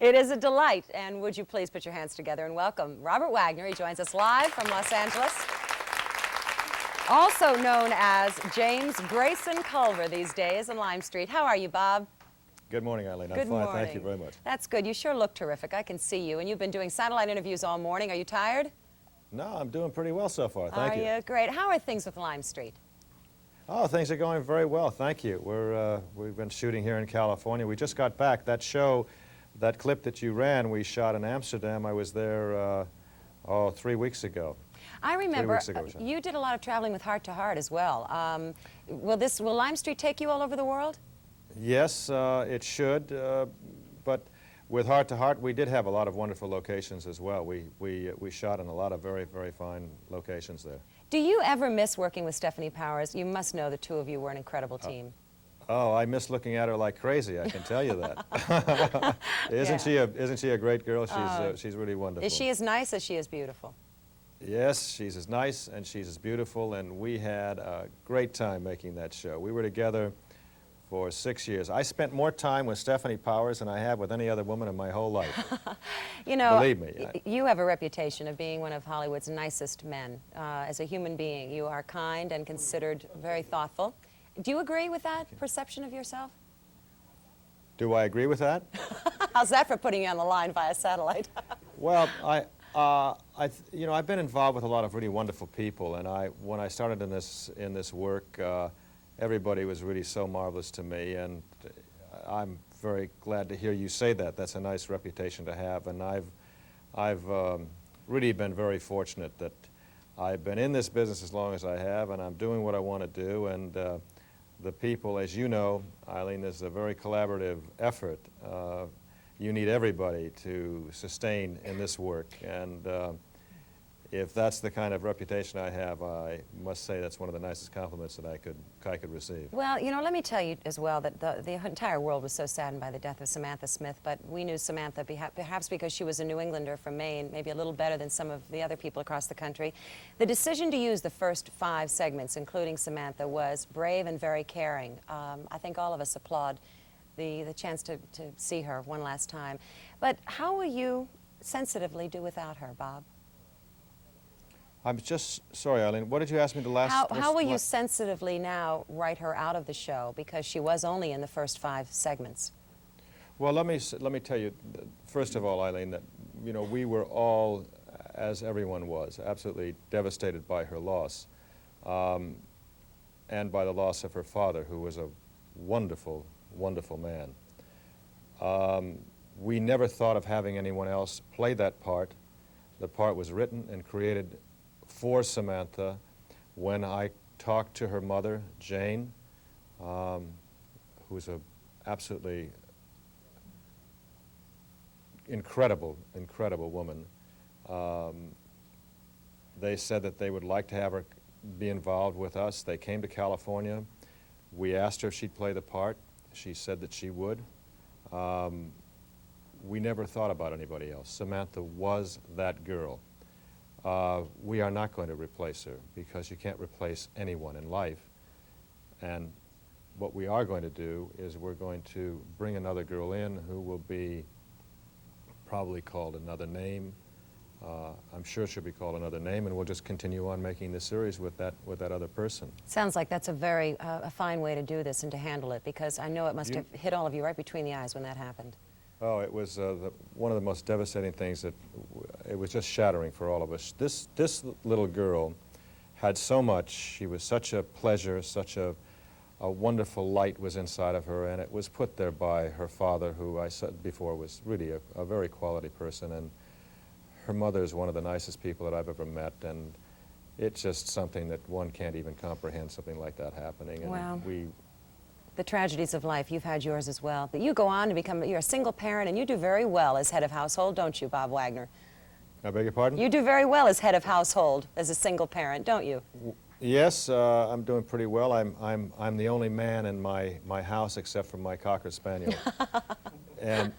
It is a delight, and would you please put your hands together and welcome Robert Wagner. He joins us live from Los Angeles. Also known as James Grayson Culver these days on Lime Street. How are you, Bob? Good morning, Eileen. Good I'm fine, morning. thank you very much. That's good. You sure look terrific. I can see you, and you've been doing satellite interviews all morning. Are you tired? No, I'm doing pretty well so far, thank you. Are you? Great. How are things with Lime Street? Oh, things are going very well, thank you. We've been shooting here in California. We just got back. That show, that clip that you ran, we shot in Amsterdam. I was there, 3 weeks ago. I remember 3 weeks ago, you did a lot of traveling with Hart to Hart as well. Will Lime Street take you all over the world? Yes, it should, but with Hart to Hart, we did have a lot of wonderful locations as well. We shot in a lot of very, very fine locations there. Do you ever miss working with Stephanie Powers? You must know the two of you were an incredible team. Oh, I miss looking at her like crazy, I can tell you that. Isn't she a great girl? She's really wonderful. Is she as nice as she is beautiful? Yes, she's as nice and she's as beautiful, and we had a great time making that show. We were together for 6 years. I spent more time with Stephanie Powers than I have with any other woman in my whole life. You know, believe me. You have a reputation of being one of Hollywood's nicest men. As a human being, you are kind and considered very thoughtful. Do you agree with that perception of yourself? Do I agree with that? How's that for putting you on the line via satellite? Well, I've been involved with a lot of really wonderful people, and when I started in this work, everybody was really so marvelous to me, and I'm very glad to hear you say that. That's a nice reputation to have, and I've really been very fortunate that I've been in this business as long as I have, and I'm doing what I want to do, and the people, as you know, Eileen, is a very collaborative effort. You need everybody to sustain in this work, and if that's the kind of reputation I have, I must say that's one of the nicest compliments that I could receive. Well, you know, let me tell you as well that the entire world was so saddened by the death of Samantha Smith, but we knew Samantha perhaps because she was a New Englander from Maine, maybe a little better than some of the other people across the country. The decision to use the first 5 segments, including Samantha, was brave and very caring. I think all of us applaud the chance to see her one last time. But how will you sensitively do without her, Bob? I'm just sorry, Eileen. What did you ask me the last? How will you sensitively now write her out of the show because she was only in the first 5 segments? Well, let me tell you, first of all, Eileen, that we were all, as everyone was, absolutely devastated by her loss, and by the loss of her father, who was a wonderful, wonderful man. We never thought of having anyone else play that part. The part was written and created for Samantha when I talked to her mother, Jane, who's an absolutely incredible, incredible woman. They said that they would like to have her be involved with us. They came to California. We asked her if she'd play the part. She said that she would. We never thought about anybody else. Samantha was that girl. We are not going to replace her because you can't replace anyone in life. And what we are going to do is we're going to bring another girl in who will be probably called another name. I'm sure she'll be called another name, and we'll just continue on making the series with that other person. Sounds like that's a very a fine way to do this and to handle it, because I know it must have hit all of you right between the eyes when that happened. Oh, it was one of the most devastating things that it was just shattering for all of us. This little girl had so much. She was such a pleasure, such a wonderful light was inside of her, and it was put there by her father, who I said before was really a very quality person, and her mother is one of the nicest people that I've ever met, and it's just something that one can't even comprehend, something like that happening. And wow. The tragedies of life, you've had yours as well. But you go on to become, you're a single parent, and you do very well as head of household, don't you, Bob Wagner? I beg your pardon? You do very well as head of household, as a single parent, don't you? Yes, I'm doing pretty well. I'm the only man in my house except for my Cocker Spaniel. and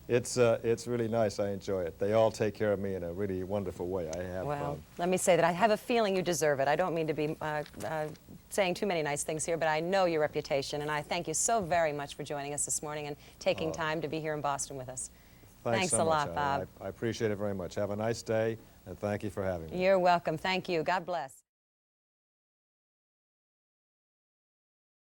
It's really nice. I enjoy it. They all take care of me in a really wonderful way. I have. Well, let me say that I have a feeling you deserve it. I don't mean to be saying too many nice things here, but I know your reputation, and I thank you so very much for joining us this morning and taking time to be here in Boston with us. Thanks so a lot, much, Bob. I appreciate it very much. Have a nice day, and thank you for having me. You're welcome. Thank you. God bless.